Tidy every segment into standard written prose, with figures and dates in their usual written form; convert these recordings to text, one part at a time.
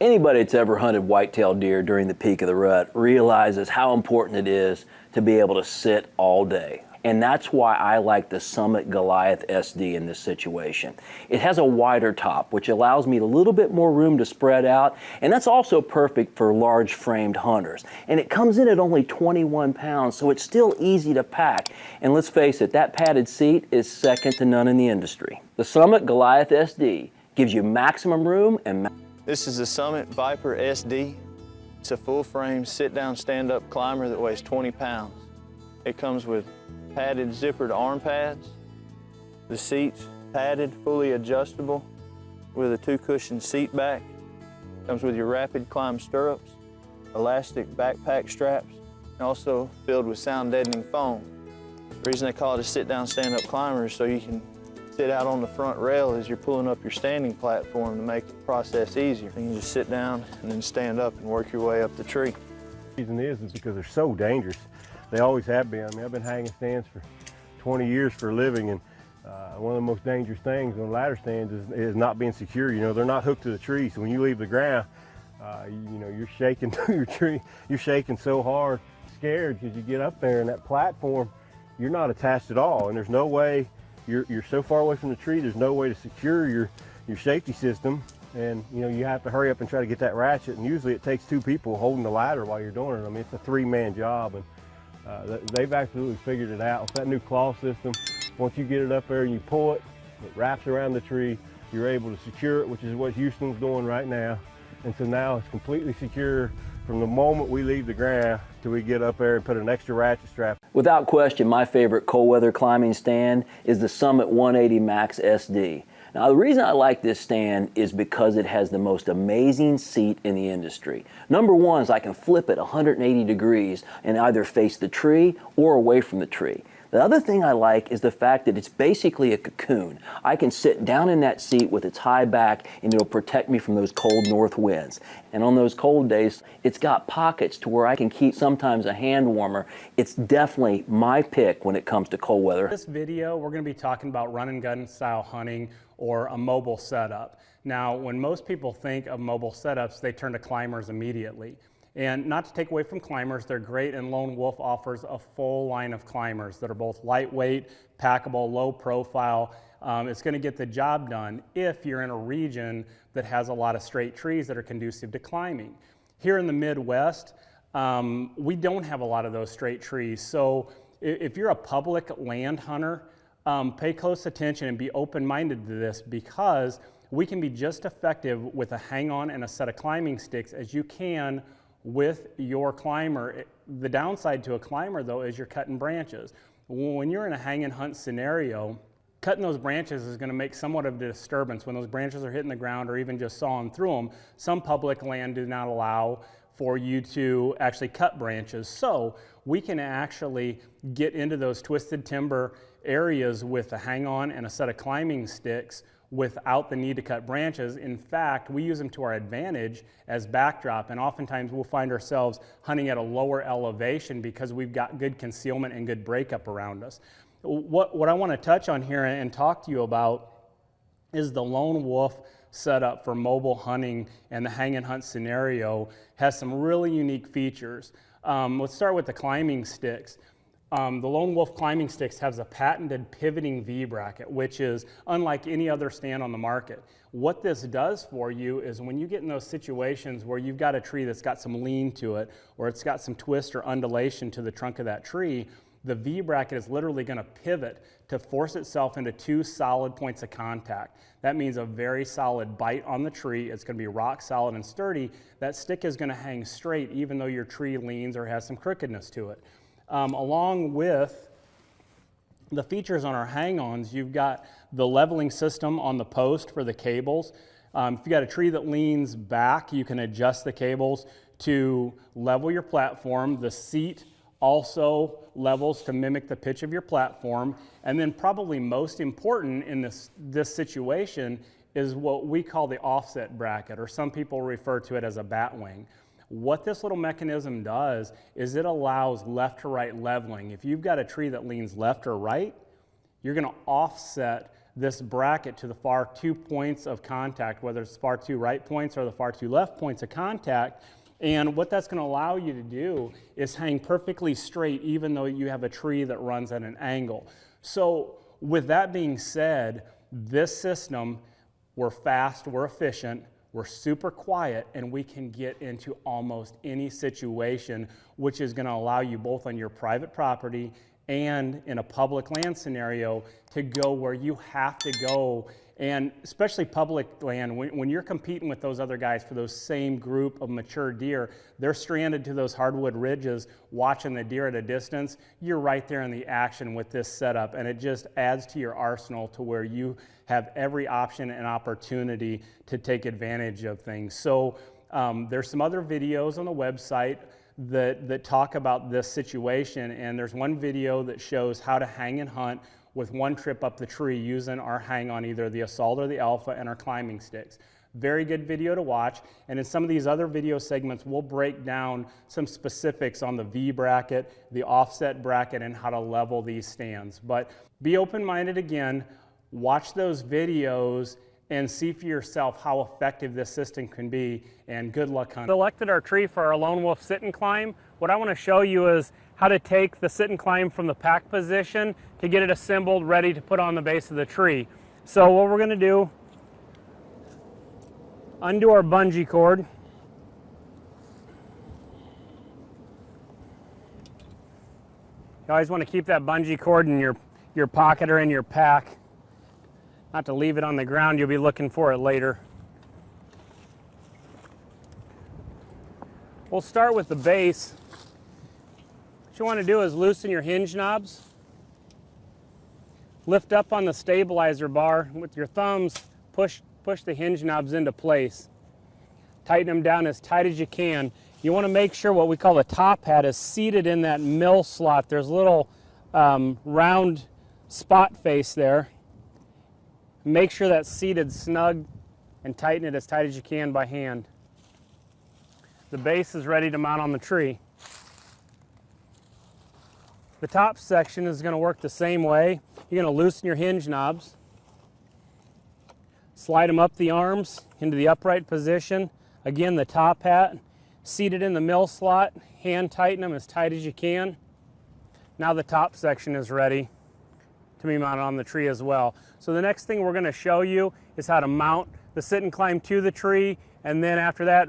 Anybody that's ever hunted white-tailed deer during the peak of the rut realizes how important it is to be able to sit all day. And that's why I like the Summit Goliath SD in this situation. It has a wider top, which allows me a little bit more room to spread out, and that's also perfect for large framed hunters. And it comes in at only 21 pounds, so it's still easy to pack. And let's face it, that padded seat is second to none in the industry. The Summit Goliath SD gives you maximum room and This is the Summit Viper SD. It's a full frame sit-down stand-up climber that weighs 20 pounds. It comes with padded zippered arm pads. The seat's padded, fully adjustable with a 2-cushion seat back. Comes with your rapid climb stirrups, elastic backpack straps, and also filled with sound deadening foam. The reason they call it a sit-down stand-up climber is so you can sit out on the front rail as you're pulling up your standing platform to make the process easier. You can just sit down and then stand up and work your way up the tree. The reason is because they're so dangerous. They always have been. I mean, I've been hanging stands for 20 years for a living, and one of the most dangerous things on ladder stands is not being secure. You know, they're not hooked to the tree, so when you leave the ground, you know, you're shaking through your tree. You're shaking so hard, scared, because you get up there and that platform, you're not attached at all, and there's no way. You're so far away from the tree, there's no way to secure your safety system, and you know, you have to hurry up and try to get that ratchet, and usually it takes 2 people holding the ladder while you're doing it. I mean, it's a 3-man job, and they've absolutely figured it out. With that new claw system, once you get it up there and you pull it, it wraps around the tree, you're able to secure it, which is what Houston's doing right now. And so now it's completely secure from the moment we leave the ground till we get up there and put an extra ratchet strap. Without question, my favorite cold weather climbing stand is the Summit 180 Max SD. Now, the reason I like this stand is because it has the most amazing seat in the industry. Number one is I can flip it 180 degrees and either face the tree or away from the tree. The other thing I like is the fact that it's basically a cocoon. I can sit down in that seat with its high back and it'll protect me from those cold north winds. And on those cold days, it's got pockets to where I can keep sometimes a hand warmer. It's definitely my pick when it comes to cold weather. In this video, we're going to be talking about run and gun style hunting or a mobile setup. Now, when most people think of mobile setups, they turn to climbers immediately. And not to take away from climbers, they're great, and Lone Wolf offers a full line of climbers that are both lightweight, packable, low profile. It's going to get the job done if you're in a region that has a lot of straight trees that are conducive to climbing. Here in the Midwest, we don't have a lot of those straight trees. So if you're a public land hunter, pay close attention and be open-minded to this, because we can be just effective with a hang-on and a set of climbing sticks as you can with your climber. The downside to a climber, though, is you're cutting branches. When you're in a hang and hunt scenario, cutting those branches is going to make somewhat of a disturbance when those branches are hitting the ground or even just sawing through them. Some public land do not allow for you to actually cut branches. So we can actually get into those twisted timber areas with a hang-on and a set of climbing sticks without the need to cut branches. In fact, we use them to our advantage as backdrop, and oftentimes we'll find ourselves hunting at a lower elevation because we've got good concealment and good breakup around us. What I want to touch on here and talk to you about is the Lone Wolf setup for mobile hunting, and the hang and hunt scenario has some really unique features. Let's start with the climbing sticks. The Lone Wolf climbing sticks has a patented pivoting V-bracket, which is unlike any other stand on the market. What this does for you is when you get in those situations where you've got a tree that's got some lean to it, or it's got some twist or undulation to the trunk of that tree, the V-bracket is literally going to pivot to force itself into 2 solid points of contact. That means a very solid bite on the tree. It's going to be rock solid and sturdy. That stick is going to hang straight even though your tree leans or has some crookedness to it. Along with the features on our hang-ons, you've got the leveling system on the post for the cables. If you've got a tree that leans back, you can adjust the cables to level your platform. The seat also levels to mimic the pitch of your platform. And then probably most important in this situation is what we call the offset bracket, or some people refer to it as a bat wing. What this little mechanism does is it allows left to right leveling. If you've got a tree that leans left or right, you're going to offset this bracket to the far two points of contact, whether it's far two right points or the far two left points of contact. And what that's going to allow you to do is hang perfectly straight even though you have a tree that runs at an angle. So with that being said, this system, we're fast, we're efficient, we're super quiet, and we can get into almost any situation, which is going to allow you both on your private property and in a public land scenario to go where you have to go. And especially public land, when you're competing with those other guys for those same group of mature deer, they're stranded to those hardwood ridges watching the deer at a distance. You're right there in the action with this setup, and it just adds to your arsenal to where you have every option and opportunity to take advantage of things. So there's some other videos on the website that talk about this situation, and there's one video that shows how to hang and hunt with one trip up the tree using our hang on either the Assault or the Alpha and our climbing sticks. Very good video to watch, and in some of these other video segments we'll break down some specifics on the V bracket, the offset bracket, and how to level these stands. But be open-minded again, watch those videos and see for yourself how effective this system can be, and good luck hunting. Selected our tree for our Lone Wolf sit and climb. What I want to show you is how to take the sit and climb from the pack position to get it assembled, ready to put on the base of the tree. So what we're going to do, undo our bungee cord. You always want to keep that bungee cord in your pocket or in your pack, not to leave it on the ground. You'll be looking for it later. We'll start with the base. What you want to do is loosen your hinge knobs. Lift up on the stabilizer bar with your thumbs, push the hinge knobs into place. Tighten them down as tight as you can. You want to make sure what we call the top hat is seated in that mill slot. There's a little round spot face there. Make sure that's seated snug and tighten it as tight as you can by hand. The base is ready to mount on the tree. The top section is going to work the same way. You're going to loosen your hinge knobs, slide them up the arms into the upright position. Again, the top hat seated in the mill slot, hand tighten them as tight as you can. Now the top section is ready to be mounted on the tree as well. So the next thing we're going to show you is how to mount the sit and climb to the tree, and then after that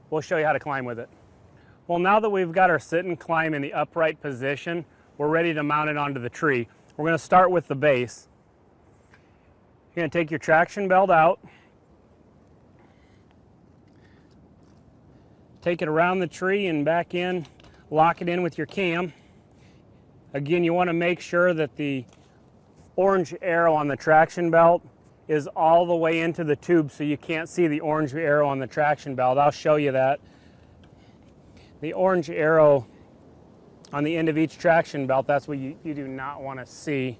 we'll show you how to climb with it. Well, now that we've got our sit and climb in the upright position, we're ready to mount it onto the tree. We're going to start with the base. You're going to take your traction belt out, take it around the tree and back in, lock it in with your cam. Again, you want to make sure that the orange arrow on the traction belt is all the way into the tube so you can't see the orange arrow on the traction belt. I'll show you that. The orange arrow on the end of each traction belt, that's what you do not want to see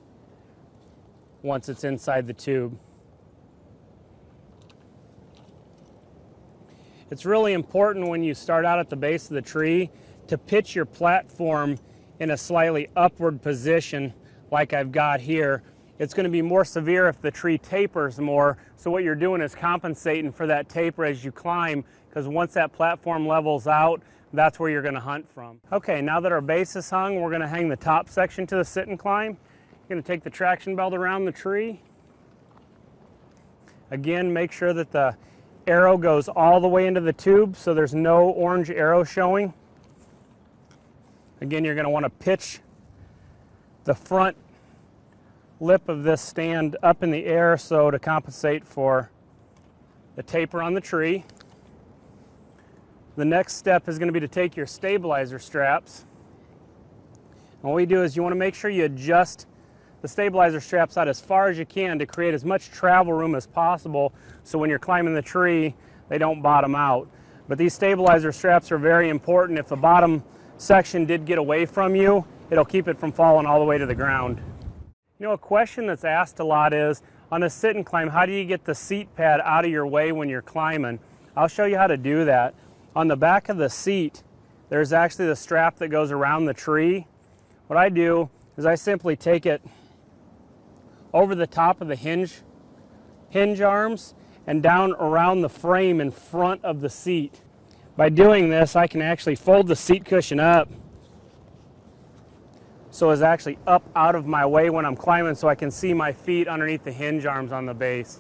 once it's inside the tube. It's really important when you start out at the base of the tree to pitch your platform in a slightly upward position like I've got here. It's going to be more severe if the tree tapers more, so what you're doing is compensating for that taper as you climb, because once that platform levels out, that's where you're going to hunt from. Okay, now that our base is hung, we're going to hang the top section to the sit and climb. You're going to take the traction belt around the tree. Again, make sure that the arrow goes all the way into the tube so there's no orange arrow showing. Again, you're going to want to pitch the front lip of this stand up in the air so to compensate for the taper on the tree. The next step is going to be to take your stabilizer straps. And what we do is you want to make sure you adjust the stabilizer straps out as far as you can to create as much travel room as possible so when you're climbing the tree they don't bottom out. But these stabilizer straps are very important. If the bottom section did get away from you, it'll keep it from falling all the way to the ground. You know, a question that's asked a lot is, on a sit and climb, how do you get the seat pad out of your way when you're climbing? I'll show you how to do that. On the back of the seat, there's actually the strap that goes around the tree. What I do is I simply take it over the top of the hinge arms and down around the frame in front of the seat. By doing this, I can actually fold the seat cushion up so it's actually up out of my way when I'm climbing, so I can see my feet underneath the hinge arms on the base.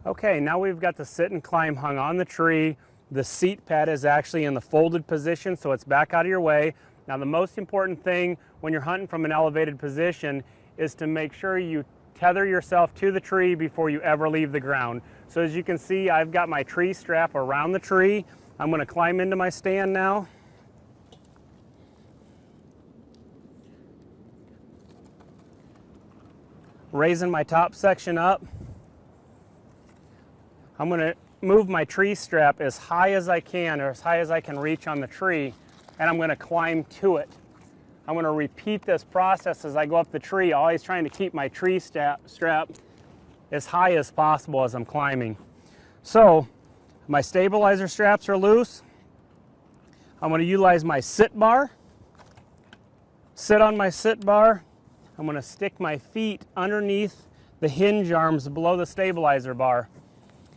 Okay, now we've got the sit and climb hung on the tree. The seat pad is actually in the folded position, so it's back out of your way. Now the most important thing when you're hunting from an elevated position is to make sure you tether yourself to the tree before you ever leave the ground. So as you can see, I've got my tree strap around the tree. I'm going to climb into my stand now. Raising my top section up. I'm going to move my tree strap as high as I can, or as high as I can reach on the tree, and I'm going to climb to it. I'm going to repeat this process as I go up the tree, always trying to keep my tree strap as high as possible as I'm climbing. So my stabilizer straps are loose. I'm going to utilize my sit bar. Sit on my sit bar. I'm going to stick my feet underneath the hinge arms below the stabilizer bar.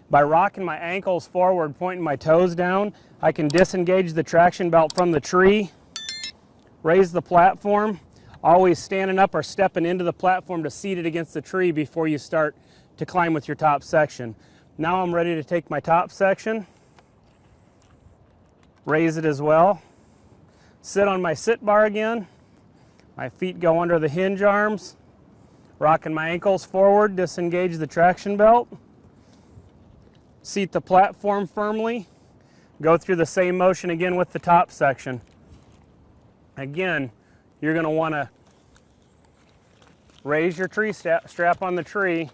By rocking my ankles forward, pointing my toes down, I can disengage the traction belt from the tree, raise the platform, always standing up or stepping into the platform to seat it against the tree before you start to climb with your top section. Now I'm ready to take my top section, raise it as well, sit on my sit bar again. My feet go under the hinge arms, rocking my ankles forward, disengage the traction belt, seat the platform firmly, go through the same motion again with the top section. Again, you're going to want to raise your tree strap on the tree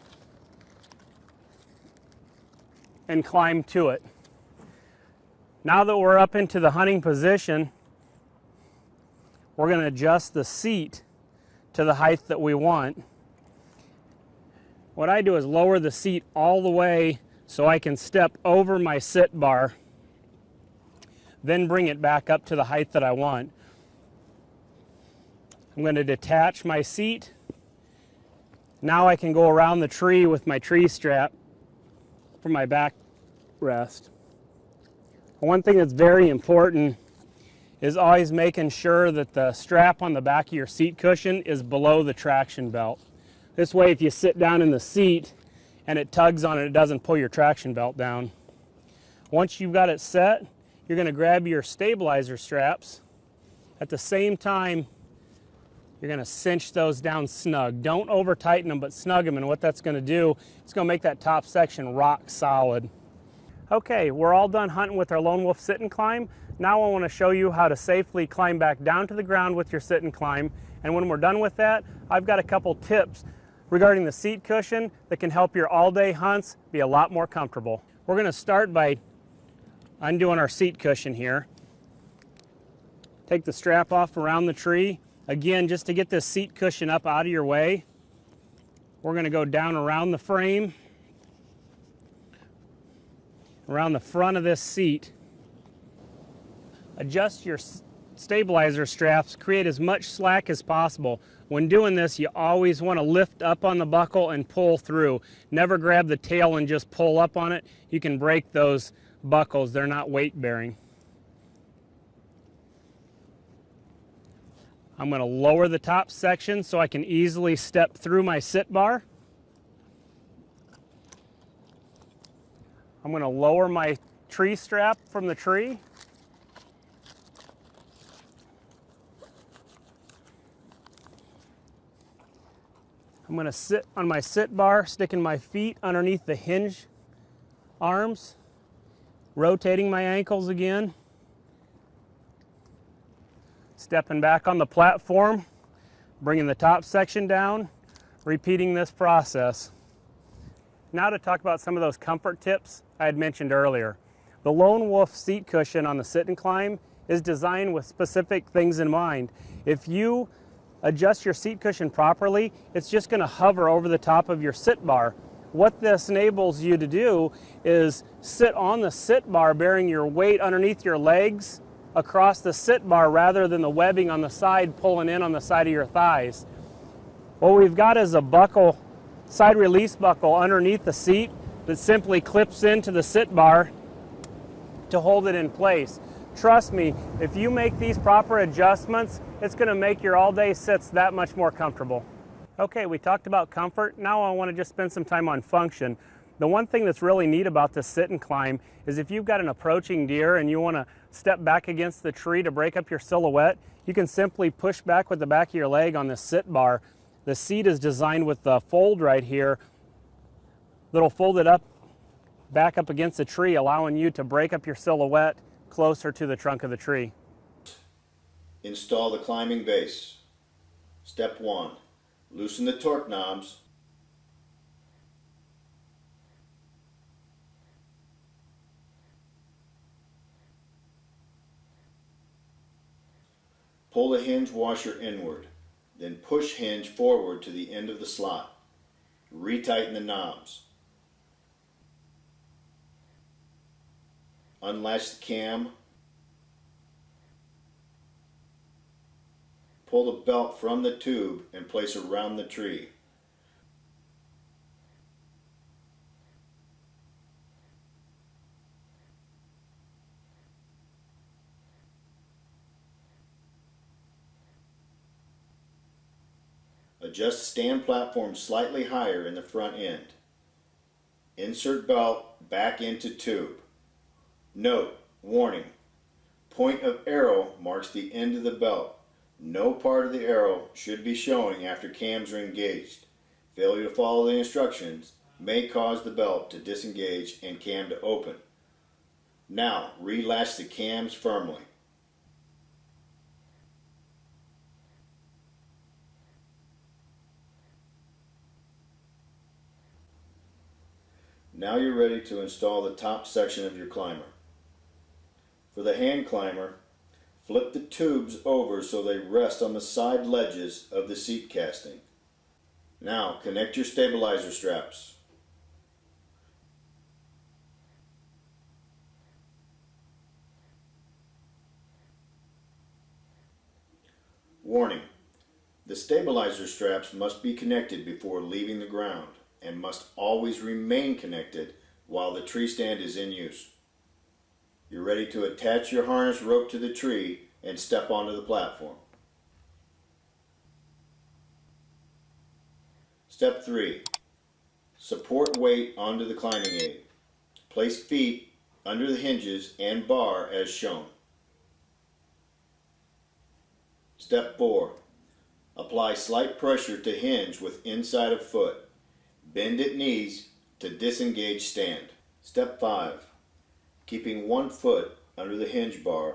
and climb to it. Now that we're up into the hunting position, we're going to adjust the seat to the height that we want. What I do is lower the seat all the way so I can step over my sit bar, then bring it back up to the height that I want. I'm going to detach my seat. Now I can go around the tree with my tree strap for my backrest. One thing that's very important is always making sure that the strap on the back of your seat cushion is below the traction belt. This way, if you sit down in the seat and it tugs on it, it doesn't pull your traction belt down. Once you've got it set, you're going to grab your stabilizer straps. At the same time, you're going to cinch those down snug. Don't over tighten them, but snug them, and what that's going to do, it's going to make that top section rock solid. Okay, we're all done hunting with our Lone Wolf sit and climb. Now I want to show you how to safely climb back down to the ground with your sit and climb. And when we're done with that, I've got a couple tips regarding the seat cushion that can help your all-day hunts be a lot more comfortable. We're going to start by undoing our seat cushion here. Take the strap off around the tree. Again, just to get this seat cushion up out of your way, we're going to go down around the frame, around the front of this seat. Adjust your stabilizer straps, create as much slack as possible. When doing this, you always want to lift up on the buckle and pull through. Never grab the tail and just pull up on it. You can break those buckles, they're not weight bearing. I'm going to lower the top section so I can easily step through my sit bar. I'm going to lower my tree strap from the tree. I'm going to sit on my sit bar, sticking my feet underneath the hinge arms, rotating my ankles again, stepping back on the platform, bringing the top section down, repeating this process. Now to talk about some of those comfort tips I had mentioned earlier. The Lone Wolf seat cushion on the sit and climb is designed with specific things in mind. If you adjust your seat cushion properly, it's just going to hover over the top of your sit bar. What this enables you to do is sit on the sit bar bearing your weight underneath your legs across the sit bar rather than the webbing on the side pulling in on the side of your thighs. What we've got is a buckle side release buckle underneath the seat that simply clips into the sit bar to hold it in place. Trust me, if you make these proper adjustments, it's going to make your all-day sits that much more comfortable. Okay, we talked about comfort. Now I want to just spend some time on function. The one thing that's really neat about this sit and climb is if you've got an approaching deer and you want to step back against the tree to break up your silhouette, you can simply push back with the back of your leg on the sit bar. The seat is designed with the fold right here that'll fold it up, back up against the tree, allowing you to break up your silhouette closer to the trunk of the tree. Install the climbing base. Step 1. Loosen the torque knobs. Pull the hinge washer inward, then push hinge forward to the end of the slot. Retighten the knobs. Unlatch the cam. Pull the belt from the tube and place around the tree. Adjust stand platform slightly higher in the front end. Insert belt back into tube. Note, warning, point of arrow marks the end of the belt. No part of the arrow should be showing after cams are engaged. Failure to follow the instructions may cause the belt to disengage and cam to open. Now, relatch the cams firmly. Now you're ready to install the top section of your climber. For the hand climber, flip the tubes over so they rest on the side ledges of the seat casting. Now connect your stabilizer straps. Warning: the stabilizer straps must be connected before leaving the ground and must always remain connected while the tree stand is in use. You're ready to attach your harness rope to the tree and step onto the platform. Step 3. Support weight onto the climbing aid. Place feet under the hinges and bar as shown. Step 4. Apply slight pressure to hinge with inside of foot. Bend at knees to disengage stand. Step 5. Keeping one foot under the hinge bar,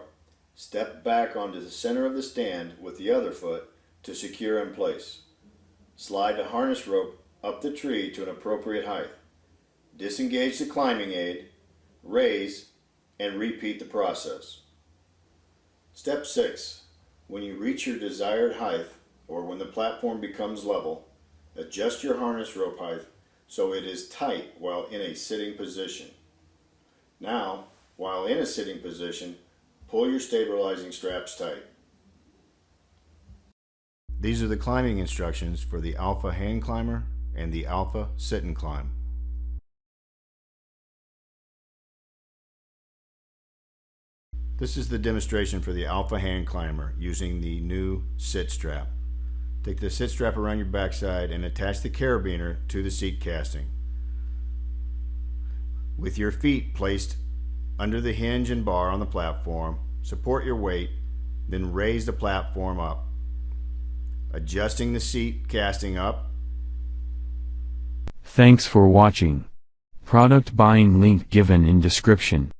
step back onto the center of the stand with the other foot to secure in place. Slide the harness rope up the tree to an appropriate height. Disengage the climbing aid, raise, and repeat the process. Step 6. When you reach your desired height, or when the platform becomes level, adjust your harness rope height so it is tight while in a sitting position. Now, while in a sitting position, pull your stabilizing straps tight. These are the climbing instructions for the Alpha Hand Climber and the Alpha Sit and Climb. This is the demonstration for the Alpha Hand Climber using the new sit strap. Take the sit strap around your backside and attach the carabiner to the seat casting. With your feet placed under the hinge and bar on the platform, support your weight, then raise the platform up. Adjusting the seat casting up. Thanks for watching. Product buying link given in description.